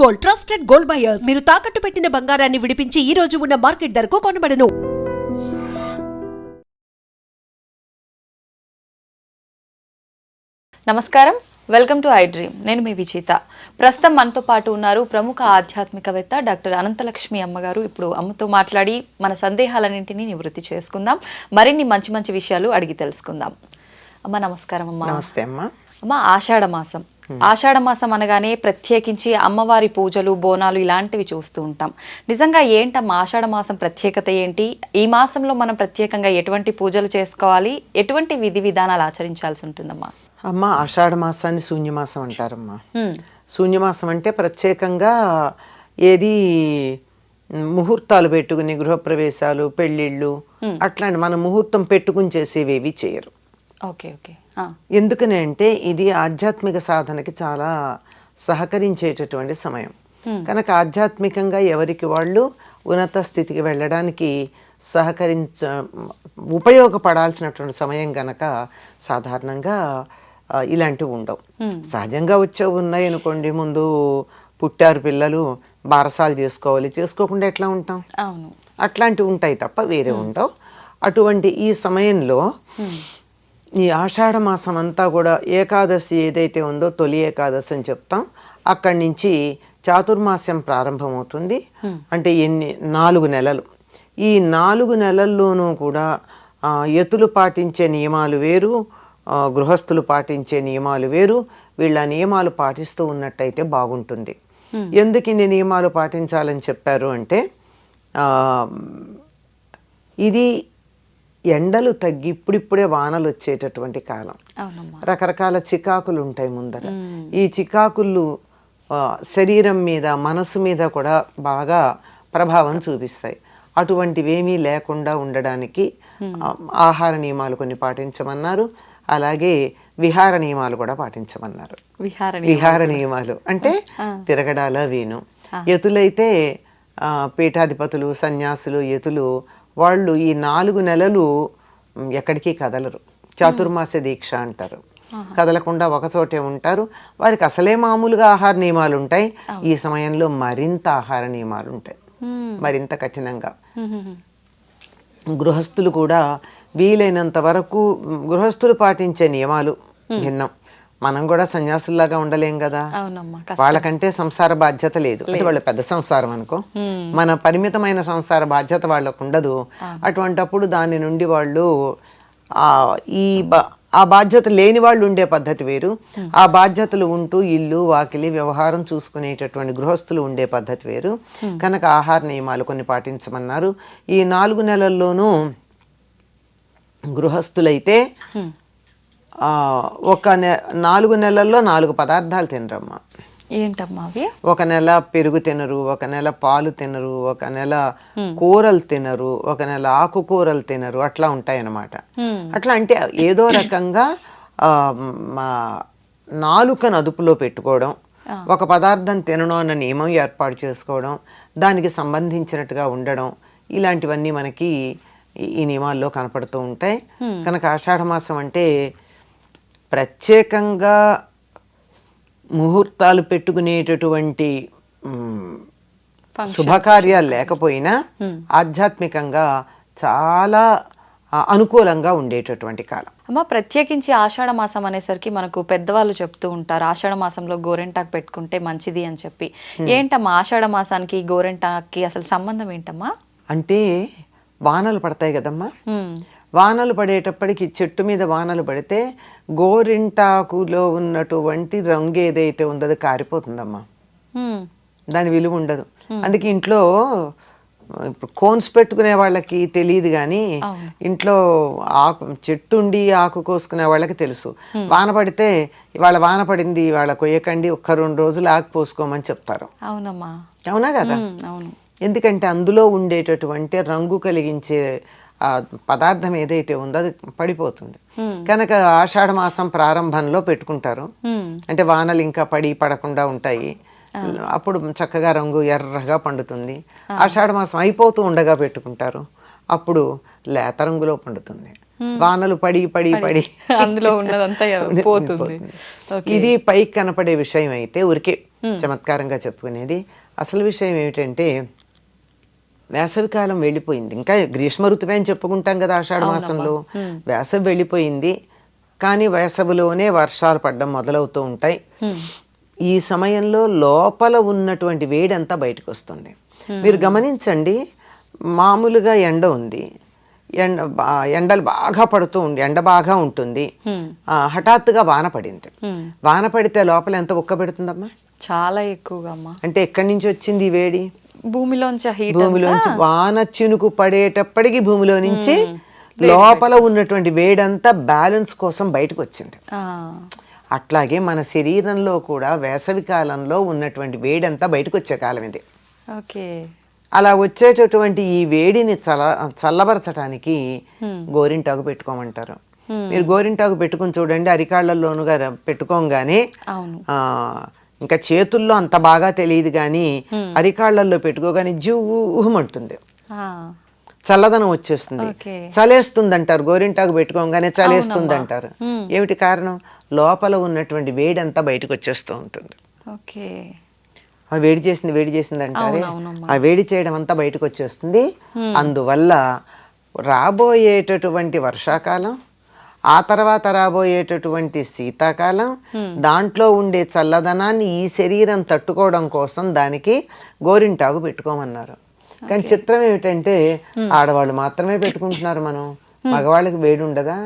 Gold, trusted gold buyers. మీరు తాకట్టు పెట్టిన బంగారాన్ని విడిపించి ఈ రోజు ఉన్న మార్కెట్ ధరకు కొనబడను. నమస్కారం, వెల్కమ్ టు ఐ డ్రీమ్. నేను మీ విజేత. ప్రస్తుతం మనతో పాటు ఉన్నారు ప్రముఖ ఆధ్యాత్మికవేత్త డాక్టర్ అనంతలక్ష్మి అమ్మగారు. ఇప్పుడు అమ్మతో మాట్లాడి మన సందేహాలన్నింటినీ నివృత్తి చేసుకుందాం, మరిన్ని మంచి మంచి విషయాలు అడిగి తెలుసుకుందాం. అమ్మ నమస్కారం. అమ్మ నమస్తే అమ్మ. అమ్మ, ఆషాఢ మాసం. ఆషాఢ మాసం అనగానే ప్రత్యేకించి అమ్మవారి పూజలు, బోనాలు ఇలాంటివి చూస్తూ ఉంటాం. నిజంగా ఏంటమ్మా ఆషాఢ మాసం ప్రత్యేకత ఏంటి? ఈ మాసంలో మనం ప్రత్యేకంగా ఎటువంటి పూజలు చేసుకోవాలి, ఎటువంటి విధి విధానాలు ఆచరించాల్సి ఉంటుందమ్మా? అమ్మ, ఆషాఢ మాసాన్ని శూన్యమాసం అంటారమ్మా. శూన్యమాసం అంటే ప్రత్యేకంగా ఏది ముహూర్తాలు పెట్టుకుని గృహప్రవేశాలు, పెళ్ళిళ్ళు అట్లాంటి మన ముహూర్తం పెట్టుకుని చేసేవేవి చేయరు. Okay okay. ఎందుకని అంటే ఇది ఆధ్యాత్మిక సాధనకి చాలా సహకరించేటటువంటి సమయం కనుక ఆధ్యాత్మికంగా ఎవరికి వాళ్ళు ఉన్నత స్థితికి వెళ్ళడానికి ఉపయోగపడాల్సినటువంటి సమయం కనుక సాధారణంగా ఇలాంటివి ఉండవు. సహజంగా వచ్చేవి ఉన్నాయి అనుకోండి, ముందు పుట్టారు పిల్లలు, బారసాలు చేసుకోవాలి, చేసుకోకుండా ఎట్లా ఉంటాం? అవును, అట్లాంటివి ఉంటాయి తప్ప వేరే ఉండవు. అటువంటి ఈ సమయంలో ఈ ఆషాఢ మాసం అంతా కూడా ఏకాదశి ఏదైతే ఉందో తొలి ఏకాదశి అని చెప్తాం. అక్కడి నుంచి చాతుర్మాస్యం ప్రారంభమవుతుంది. అంటే 4 నెలలు. ఈ 4 నెలల్లోనూ కూడా యతులు పాటించే నియమాలు వేరు, గృహస్థులు పాటించే నియమాలు వేరు. వీళ్ళ నియమాలు పాటిస్తూ ఉన్నట్టయితే బాగుంటుంది. ఎందుకు ఇన్ని నియమాలు పాటించాలని చెప్పారు అంటే, ఇది ఎండలు తగ్గి ఇప్పుడిప్పుడే వానలు వచ్చేటటువంటి కాలం. రకరకాల చికాకులు ఉంటాయి ముందర. ఈ చికాకులు శరీరం మీద, మనసు మీద కూడా బాగా ప్రభావం చూపిస్తాయి. అటువంటివేమీ లేకుండా ఉండడానికి ఆహార నియమాలు కొన్ని పాటించమన్నారు. అలాగే విహార నియమాలు కూడా పాటించమన్నారు. విహార నియమాలు అంటే తిరగడాల వీను. యతులైతే పీఠాధిపతులు, సన్యాసులు, యతులు వాళ్ళు ఈ 4 నెలలు ఎక్కడికి కదలరు. చాతుర్మాస దీక్ష అంటారు. కదలకుండా ఒకచోటే ఉంటారు. వారికి అసలే మామూలుగా ఆహార నియమాలు ఉంటాయి. ఈ సమయంలో మరింత ఆహార నియమాలు ఉంటాయి, మరింత కఠినంగా. గృహస్థులు కూడా వీలైనంత వరకు గృహస్థులు పాటించే నియమాలు భిన్నం. మనం కూడా సన్యాసుల్లాగా ఉండలేం కదా. వాళ్ళకంటే సంసార బాధ్యత లేదు. అంటే వాళ్ళ పెద్ద సంసారం అనుకో, మన పరిమితమైన సంసార బాధ్యత వాళ్ళకు ఉండదు. అటువంటప్పుడు దాని నుండి వాళ్ళు ఆ బాధ్యత లేని వాళ్ళు ఉండే పద్ధతి వేరు, ఆ బాధ్యతలు ఉంటూ ఇల్లు, వాకిలి, వ్యవహారం చూసుకునేటటువంటి గృహస్థులు ఉండే పద్ధతి వేరు. కనుక ఆహార నియమాలు కొన్ని పాటించమన్నారు. ఈ 4 నెలల్లోనూ గృహస్థులైతే 4 నెలల్లో 4 పదార్థాలు తినరమ్మా. ఏంటమ్మా అవి? 1 నెల పెరుగు తినరు, 1 నెల పాలు తినరు, 1 నెల కూరలు తినరు, 1 నెల ఆకుకూరలు తినరు. అట్లా ఉంటాయి అన్నమాట. అట్లా అంటే ఏదో రకంగా నాలుకను అదుపులో పెట్టుకోవడం, ఒక పదార్థం తినడం అన్న నియమం ఏర్పాటు చేసుకోవడం, దానికి సంబంధించినట్టుగా ఉండడం, ఇలాంటివన్నీ మనకి ఈ నియమాల్లో కనపడుతూ ఉంటాయి. కనుక ఆషాఢ మాసం అంటే ప్రత్యేకంగా ముహూర్తాలు పెట్టుకునేటటువంటి శుభకార్యాలు లేకపోయినా ఆధ్యాత్మికంగా చాలా అనుకూలంగా ఉండేటటువంటి కాలం. అమ్మ, ప్రత్యేకించి ఆషాఢ మాసం అనేసరికి మనకు పెద్దవాళ్ళు చెప్తూ ఉంటారు, ఆషాఢ మాసంలో గోరెంటాకు పెట్టుకుంటే మంచిది అని చెప్పి. ఏంటమ్మా ఆషాఢ మాసానికి గోరెంటాకి అసలు సంబంధం ఏంటమ్మా? అంటే వానలు పడతాయి కదమ్మా. వానలు పడేటప్పటికి చెట్టు మీద వానలు పడితే గోరింటాకులో ఉన్నటువంటి రంగు ఏదైతే ఉందో అది కారిపోతుందమ్మా. దాని విలువ ఉండదు. అందుకే ఇంట్లో ఇప్పుడు కోన్స్ పెట్టుకునే వాళ్ళకి తెలియదు, కానీ ఇంట్లో చెట్టు ఉండి ఆకు కోసుకునే వాళ్ళకి తెలుసు. వాన పడితే ఇవాళ వాన పడింది, ఇవాళ కొయ్యకండి, 1-2 రోజులు ఆకు పోసుకోమని చెప్తారు. అవునమ్మా. అవునా కదా? అవును. ఎందుకంటే అందులో ఉండేటటువంటి రంగు కలిగించే పదార్థం ఏదైతే ఉందో అది పడిపోతుంది. కనుక ఆషాఢ మాసం ప్రారంభంలో పెట్టుకుంటారు. అంటే వానలు ఇంకా పడకుండా ఉంటాయి. అప్పుడు చక్కగా రంగు ఎర్రగా పండుతుంది. ఆషాఢ మాసం అయిపోతూ ఉండగా పెట్టుకుంటారు, అప్పుడు లేత రంగులో పండుతుంది. వానలు పడి పడి పడి అందులో ఉన్నదంతా పోతుంది. ఓకే. ఇది పైకి కనపడే విషయం అయితే ఊరికే చమత్కారంగా చెప్పుకునేది. అసలు విషయం ఏమిటంటే వేసవికాలం వెళ్ళిపోయింది. ఇంకా గ్రీష్మ ఋతువే అని చెప్పుకుంటాం కదా ఆషాఢ మాసంలో. వేసవి వెళ్ళిపోయింది, కానీ వేసవిలోనే వర్షాలు పడడం మొదలవుతూ ఉంటాయి. ఈ సమయంలో లోపల ఉన్నటువంటి వేడి అంతా బయటకు వస్తుంది. మీరు గమనించండి, మామూలుగా ఎండ ఉంది, ఎండలు బాగా పడుతూ ఉంది, ఎండ బాగా ఉంటుంది, హఠాత్తుగా వాన పడింది. వాన పడితే లోపల ఎంత ఉక్క పెడుతుందమ్మా? చాలా ఎక్కువగా అమ్మా. అంటే ఎక్కడి నుంచి వచ్చింది ఈ వేడి? భూమిలోంచి వాన చినుకు పడేటప్పటికి భూమిలో నుంచి లోపల ఉన్నటువంటి వేడంతా బ్యాలెన్స్ కోసం బయటకు వచ్చింది. అట్లాగే మన శరీరంలో కూడా వేసవి కాలంలో ఉన్నటువంటి వేడంతా బయటకు వచ్చే కాలం ఇది. ఓకే. అలా వచ్చేటటువంటి ఈ వేడిని చల్లబరచడానికి గోరింటాకు పెట్టుకోమంటారు. మీరు గోరింటాకు పెట్టుకుని చూడండి, అరికాళ్లలోనుగా పెట్టుకోగానే ఇంకా చేతుల్లో అంత బాగా తెలియదు కానీ అరికాళ్లలో పెట్టుకోగానే జివ్వుమంటుంది, చల్లదనం వచ్చేస్తుంది, చలేస్తుంది అంటారు. గోరింటాకు పెట్టుకోగానే చలేస్తుంది అంటారు. ఏమిటి కారణం? లోపల ఉన్నటువంటి వేడి అంతా బయటకు వచ్చేస్తూ ఉంటుంది. ఆ వేడి చేసింది అంటారే, ఆ వేడి చేయడం అంతా బయటకు వచ్చేస్తుంది. అందువల్ల రాబోయేటటువంటి వర్షాకాలం, ఆ తర్వాత రాబోయేటటువంటి శీతాకాలం, దాంట్లో ఉండే చల్లదనాన్ని ఈ శరీరం తట్టుకోవడం కోసం దానికి గోరింటాకు పెట్టుకోమన్నారు. కానీ చిత్రం ఏమిటంటే ఆడవాళ్ళు మాత్రమే పెట్టుకుంటున్నారు. మనం మగవాళ్ళకి వేడి ఉండదా?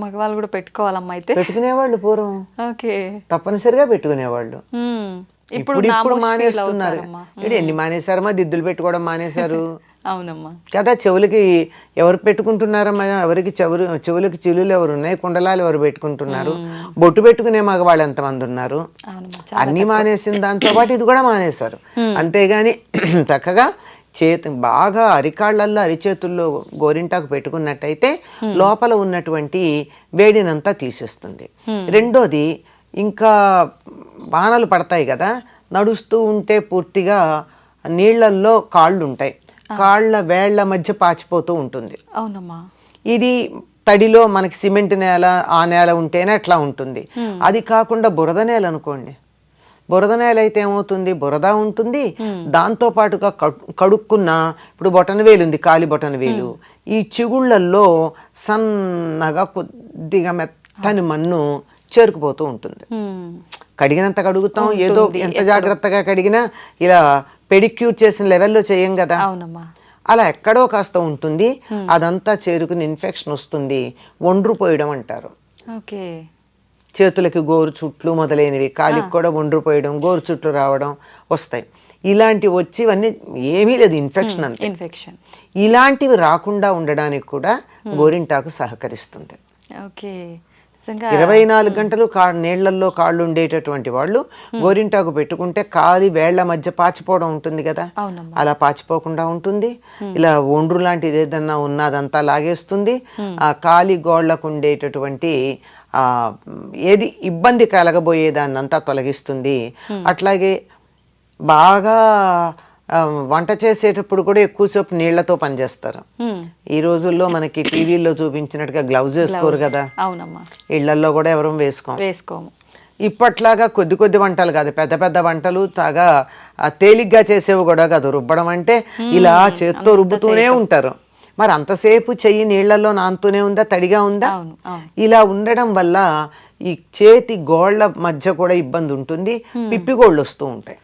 మగవాళ్ళు కూడా పెట్టుకోవాలమ్మా. అయితే పెట్టుకునేవాళ్ళు పూర్వం తప్పనిసరిగా పెట్టుకునేవాళ్ళు. ఇప్పుడు మానేస్తున్నారు. ఎన్ని మానేశారమ్మా? దిద్దులు పెట్టుకోవడం మానేశారు. అవునమ్మా కదా. చెవులకి ఎవరు పెట్టుకుంటున్నారమ్మా? ఎవరికి చెవులకి చిల్లులు ఎవరు ఉన్నాయి? కుండలాలు ఎవరు పెట్టుకుంటున్నారు? బొట్టు పెట్టుకునే మగవాళ్ళు ఎంతమంది ఉన్నారు? అన్ని మానేసిన దాంతో పాటు ఇది కూడా మానేశారు. అంతేగాని చక్కగా బాగా అరికాళ్లల్లో అరిచేతుల్లో గోరింటాకు పెట్టుకున్నట్టయితే లోపల ఉన్నటువంటి వేడినంతా తీసేస్తుంది. రెండోది, ఇంకా వానలు పడతాయి కదా, నడుస్తూ ఉంటే పూర్తిగా నీళ్లల్లో కాళ్ళు ఉంటాయి, కాళ్ళ వేళ్ల మధ్య పాచిపోతూ ఉంటుంది. అవునమ్మా. ఇది తడిలో మనకి సిమెంట్ నేల, ఆ నేల ఉంటేనే అట్లా ఉంటుంది. అది కాకుండా బురద నేల అనుకోండి, బురద నేల అయితే ఏమవుతుంది? బురద ఉంటుంది, దాంతో పాటుగా కడుక్కున్న, ఇప్పుడు బొటనవేలు ఉంది, కాలి బొటనవేలు, ఈ చిగుళ్ళల్లో సన్నగా కొద్దిగా మెత్తని మన్ను చేరుకుపోతూ ఉంటుంది. కడిగినంత కడుగుతాం, ఏదో ఎంత జాగ్రత్తగా కడిగినా ఇలా పెడిక్యూర్ చేసిన లెవెల్లో చేయం కదా. అలా ఎక్కడో కాస్త ఉంటుంది, అదంతా చేరుకుని ఇన్ఫెక్షన్ వస్తుంది, ఒండ్రు పోయడం అంటారు. చేతులకి గోరు చుట్లు మొదలైనవి, కాలికి కూడా ఒండ్రు పోయడం, గోరు చుట్లు రావడం వస్తాయి. ఇలాంటివి వచ్చి ఇవన్నీ ఏమీ లేదు, ఇన్ఫెక్షన్ అంతే. ఇలాంటివి రాకుండా ఉండడానికి కూడా గోరింటాకు సహకరిస్తుంది. 24 గంటలు నీళ్లలో కాళ్ళు ఉండేటటువంటి వాళ్ళు గోరింటాకు పెట్టుకుంటే కాలి వేళ్ల మధ్య పాచిపోవడం ఉంటుంది కదా, అలా పాచిపోకుండా ఉంటుంది. ఇలా ఒండ్రు లాంటిది ఏదన్నా ఉన్నదంతా లాగేస్తుంది. ఆ కాలి గోళ్లకు ఉండేటటువంటి ఏది ఇబ్బంది కలగబోయేదాన్ని అంతా తొలగిస్తుంది. అట్లాగే బాగా వంట చేసేటప్పుడు కూడా ఎక్కువసేపు నీళ్లతో పనిచేస్తారు. ఈ రోజుల్లో మనకి టీవీల్లో చూపించినట్టుగా గ్లౌజ్ వేసుకోరు కదా. ఇళ్లలో కూడా ఎవరు వేసుకోము. ఇప్పట్లాగా కొద్ది కొద్ది వంటలు కాదు, పెద్ద పెద్ద వంటలు తాగా తేలిగ్గా చేసేవి కూడా కాదు. రుబ్బడం అంటే ఇలా చేత్తో రుబ్బుతూనే ఉంటారు. మరి అంతసేపు చెయ్యి నీళ్లలో నానుతూనే ఉందా, తడిగా ఉందా? ఇలా ఉండడం వల్ల ఈ చేతి గోళ్ల మధ్య కూడా ఇబ్బంది ఉంటుంది, పిప్పిగోళ్ళు వస్తూ ఉంటాయి.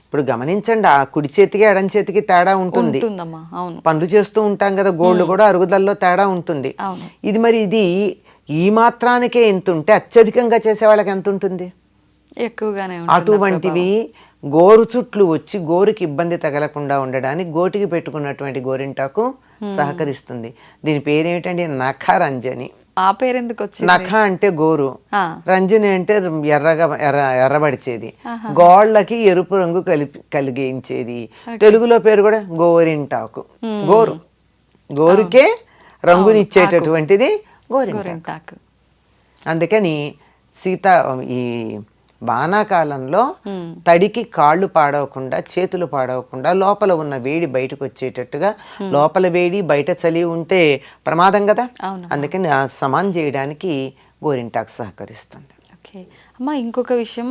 ఇప్పుడు గమనించండి, ఆ కుడి చేతికి ఎడం చేతికి తేడా ఉంటుంది. పనులు చేస్తూ ఉంటాం కదా, గోళ్ళు కూడా అరుగుదలలో తేడా ఉంటుంది. ఇది ఈ మాత్రానికే ఎంత ఉంటే అత్యధికంగా చేసే వాళ్ళకి ఎంత ఉంటుంది? ఎక్కువగానే. అటువంటివి గోరు చుట్లు వచ్చి గోరుకి ఇబ్బంది తగలకుండా ఉండడానికి గోటికి పెట్టుకున్నటువంటి గోరింటాకు సహకరిస్తుంది. దీని పేరేమిటండి? నఖరంజని. ఆ పేరు ఎందుకు వచ్చింది? నఖ అంటే గోరు, రంజని అంటే ఎర్రబడిచేది, గోళ్ళకి ఎరుపు రంగు కలిగించేది. తెలుగులో పేరు కూడా గోరింటాకు. గోరుకే రంగునిచ్చేటటువంటిది గోరింటాకు. అందుకని ఈ వానాకాలంలో తడికి కాళ్ళు పాడవకుండా, చేతులు పాడవకుండా, లోపల ఉన్న వేడి బయటకు వచ్చేటట్టుగా, లోపల వేడి బయట చలి ఉంటే ప్రమాదం కదా, అందుకని ఆ సమానం చేయడానికి గోరింటాకు సహకరిస్తుంది. ఓకే అమ్మ, ఇంకొక విషయం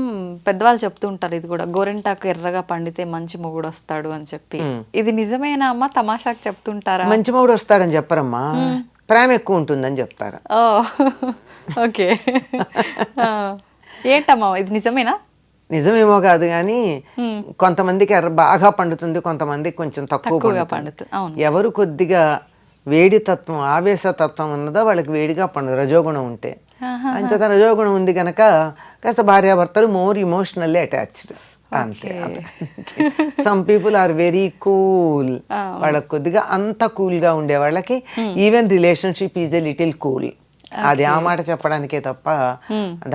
పెద్దవాళ్ళు చెప్తూ ఉంటారు, ఇది కూడా గోరింటాకు ఎర్రగా పండితే మంచి మొగుడు వస్తాడు అని చెప్పి. ఇది నిజమేనా అమ్మ? తమాషాకు చెప్తుంటారా? మంచి మొగుడు వస్తాడని చెప్పరమ్మా, ప్రేమ ఎక్కువ ఉంటుందని చెప్తారు. ఓ ఓకే. ఏంటమ్మా ఇది నిజమేనా? నిజమేమో కాదు కానీ కొంతమందికి బాగా పండుతుంది, కొంతమందికి కొంచెం తక్కువగా పండుతుంది. అవును. ఎవరు కొద్దిగా వేడి తత్వం, ఆవేశ తత్వం ఉన్నదో వాళ్ళకి వేడిగా పండు, రజోగుణం ఉంటే. అంచేత రజోగుణం ఉంది కనుక కాస్త భార్యాభర్తలు మోర్ ఇమోషనల్లీ అటాచ్డ్ అంతే. Some people are very cool, వాళ్ళకి కొద్దిగా అంత కూల్ గా ఉండే వాళ్ళకి even relationship is a little cool. అది ఆ మాట చెప్పడానికే తప్ప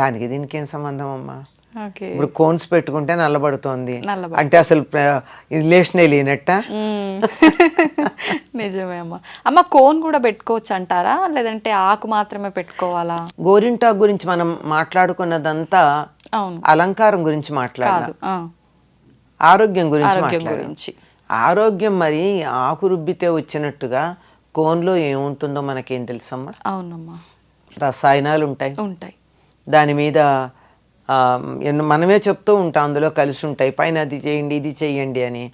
దానికి దీనికి ఏం సంబంధం అమ్మా? ఇప్పుడు కోన్స్ పెట్టుకుంటే నల్లబడుతోంది అంటే అసలు రిలేషనే లేనట్ట. నిజమే అమ్మా. అమ్మ కోన్ కూడా పెట్టుకోవచ్చు అంటారా, లేదంటే ఆకు మాత్రమే పెట్టుకోవాలా? గోరింటాకు గురించి మనం మాట్లాడుకున్నదంతా అలంకారం గురించి మాట్లాడాలి, ఆరోగ్యం గురించి మాట్లాడాలి. ఆరోగ్యం మరి ఆకు రుబ్బితే వచ్చినట్టుగా కోన్లో ఏముంటుందో మనకేం తెలుసమ్మా? అవునమ్మా, రసాయనాలు ఉంటాయి. దాని మీద మనమే చెప్తూ ఉంటాం, అందులో కలిసి ఉంటాయి, పైన అది చేయండి ఇది చెయ్యండి అని.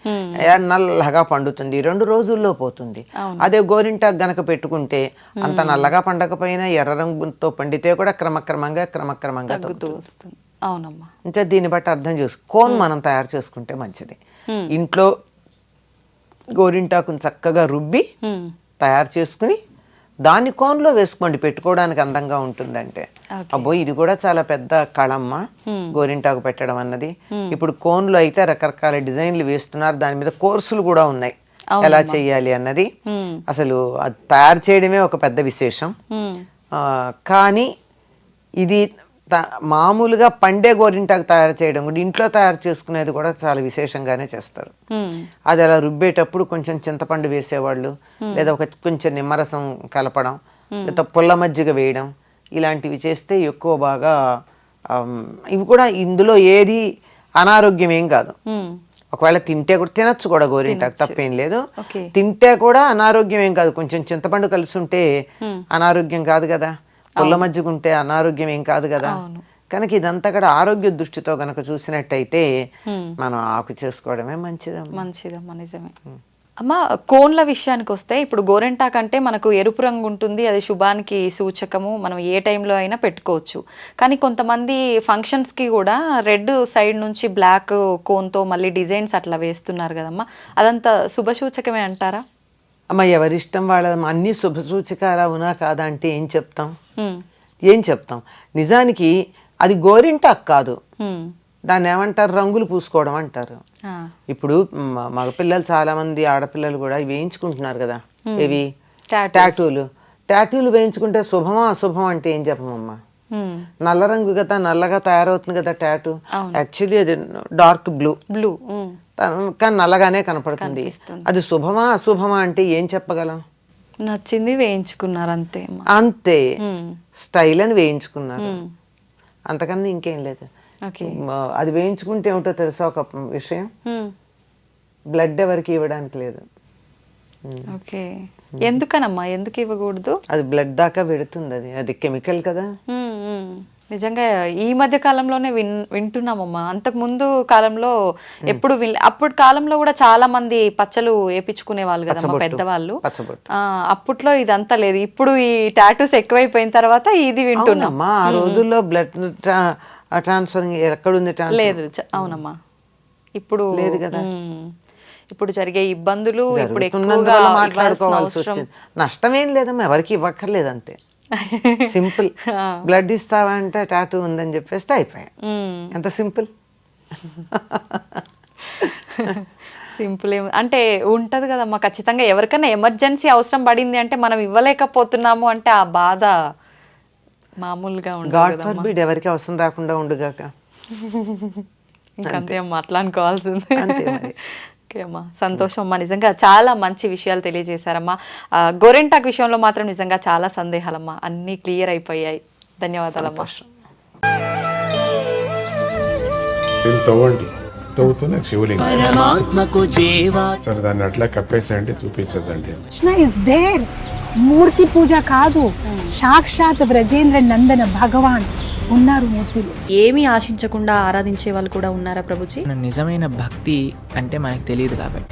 నల్లగా పండుతుంది, 2 రోజుల్లో పోతుంది. అదే గోరింటాకు గనక పెట్టుకుంటే అంత నల్లగా పండకపోయినా ఎర్ర రంగుతో పండితే కూడా క్రమక్రమంగా వస్తుంది. అవునమ్మా. అంటే దీన్ని బట్టి అర్థం కోన్ మనం తయారు చేసుకుంటే మంచిది. ఇంట్లో గోరింటాకుని చక్కగా రుబ్బి తయారు చేసుకుని దాన్ని కోన్లో వేసుకోండి, పెట్టుకోవడానికి అందంగా ఉంటుందంటే. అబ్బో ఇది కూడా చాలా పెద్ద కళమ్మ, గోరింటాకు పెట్టడం అన్నది. ఇప్పుడు కోన్లో అయితే రకరకాల డిజైన్లు వేస్తున్నారు, దాని మీద కోర్సులు కూడా ఉన్నాయి ఎలా చెయ్యాలి అన్నది. అసలు అది తయారు చేయడమే ఒక పెద్ద విశేషం. కానీ ఇది మామూలుగా పండే గోరింటాకు తయారు చేయడం కూడా, ఇంట్లో తయారు చేసుకునేది కూడా చాలా విశేషంగానే చేస్తారు. అది అలా రుబ్బేటప్పుడు కొంచెం చింతపండు వేసేవాళ్ళు, లేదా కొంచెం నిమ్మరసం కలపడం, లేదా పుల్ల మజ్జిగ వేయడం, ఇలాంటివి చేస్తే ఎక్కువ బాగా. ఇవి కూడా ఇందులో ఏది అనారోగ్యం ఏం కాదు. ఒకవేళ తింటే కూడా తినచ్చు కూడా గోరింటాకు, తప్పేం లేదు. తింటే కూడా అనారోగ్యం ఏం కాదు. కొంచెం చింతపండు కలిసి ఉంటే అనారోగ్యం కాదు కదా, పుల్ల మజ్జిగ ఉంటే అనారోగ్యం ఏం కాదు కదా. కనుక ఇదంతా కూడా ఆరోగ్య దృష్టితో గనక చూసినట్టయితే మనం ఆకు చేసుకోవడమే మంచిదమ్మా. నిజమే అమ్మ. కోన్ల విషయానికి వస్తే, ఇప్పుడు గోరింటాకు అంటే మనకు ఎరుపు రంగు ఉంటుంది, అది శుభానికి సూచకము, మనం ఏ టైంలో అయినా పెట్టుకోవచ్చు. కానీ కొంతమంది ఫంక్షన్స్కి కూడా రెడ్ సైడ్ నుంచి బ్లాక్ కోన్తో మళ్ళీ డిజైన్స్ అట్లా వేస్తున్నారు కదమ్మా, అదంతా శుభ సూచకమే అంటారా? అమ్మ ఎవరిష్టం వాళ్ళ, అన్ని శుభ సూచకాలు అవునా కాదా అంటే ఏం చెప్తాం. నిజానికి అది గోరింటాకు కాదు, దాన్ని ఏమంటారు, రంగులు పూసుకోవడం అంటారు. ఇప్పుడు మగపిల్లలు చాలా మంది, ఆడపిల్లలు కూడా వేయించుకుంటున్నారు కదా, ఇవి టాటూలు వేయించుకుంటే శుభమా అశుభం అంటే ఏం చెప్పమమ్మా? నల్ల రంగు కదా, నల్లగా తయారవుతుంది కదా టాటూ. యాక్చువల్లీ అది డార్క్ బ్లూ కానీ నల్లగానే కనపడుతుంది. అది శుభమా అశుభమా అంటే ఏం చెప్పగలం? నచ్చింది వేయించుకున్నారు అంతే, స్టైల్ అని వేయించుకున్నారు, అంతకన్నా ఇంకేం లేదు. అది వేయించుకుంటే ఏమిటో తెలుసా ఒక విషయం, బ్లడ్ ఎవరికి ఇవ్వడానికి లేదు. ఎందుకనమ్మా, ఎందుకు ఇవ్వకూడదు? అది బ్లడ్ దాకా పెడుతుంది, అది కెమికల్ కదా. నిజంగా ఈ మధ్య కాలంలోనే వింటున్నామమ్మా. అంతకు ముందు కాలంలో ఎప్పుడు అప్పటి కాలంలో కూడా చాలా మంది పచ్చలు వేపించుకునే వాళ్ళు కదమ్మా పెద్దవాళ్ళు. అప్పట్లో ఇదంతా లేదు. ఇప్పుడు ఈ టాటూస్ ఎక్కువైపోయిన తర్వాత ఇది వింటున్నామ్మా. ఆ రోజుల్లో బ్లడ్ ట్రాన్స్ఫర్ ఎక్కడుంది? లేదు. అవునమ్మా, ఇప్పుడు లేదు కదా. ఇప్పుడు జరిగే ఇబ్బందులు ఇప్పుడు ఎక్కువగా మాట్లాడుకోవాల్సి వచ్చింది. నష్టమేం లేదమ్మా, ఎవరికి ఇవ్వక్కర్లేదు, అంతే. సింపుల్. బ్లడ్ ఇస్తావా అంటే టాటూ ఉందని చెప్పేస్తే అయిపోయా, ఎంత సింపుల్. సింపుల్ అంటే ఉంటది కదమ్మా, ఖచ్చితంగా ఎవరికైనా ఎమర్జెన్సీ అవసరం పడింది అంటే మనం ఇవ్వలేకపోతున్నాము అంటే ఆ బాధ మామూలుగా ఉండదు. గాడ్ ఫర్బిడ్ ఎవరికి అవసరం రాకుండా ఉండుగాక, ఇంకంతే అమ్మా, అట్లా అనుకోవాల్సింది. అంతే మరి. అమ్మా, సంతోషం అమ్మా, నిజంగా చాలా మంచి విషయాలు తెలియజేశారమ్మా. గోరింటాకు విషయంలో మాత్రం నిజంగా చాలా సందేహాలమ్మా, అన్నీ క్లియర్ అయిపోయాయి. ధన్యవాదాలమ్మా. దీన్ని తవ్వండి, తవ్వుతూనే శివలింగం. పరమాత్మకు జీవా సరే దాన్ని అట్లా కప్పేసేయండి, చూపించదండి. Krishna is there. మూర్తి పూజ కాదు, సాక్షాత్ బ్రజేంద్ర నందన భగవాన్ ఉన్నారు మూర్తిలో. ఏమీ ఆశించకుండా ఆరాధించే వాళ్ళు కూడా ఉన్నారా ప్రభుజీ? నిజమైన భక్తి అంటే మనకు తెలియదు కాబట్టి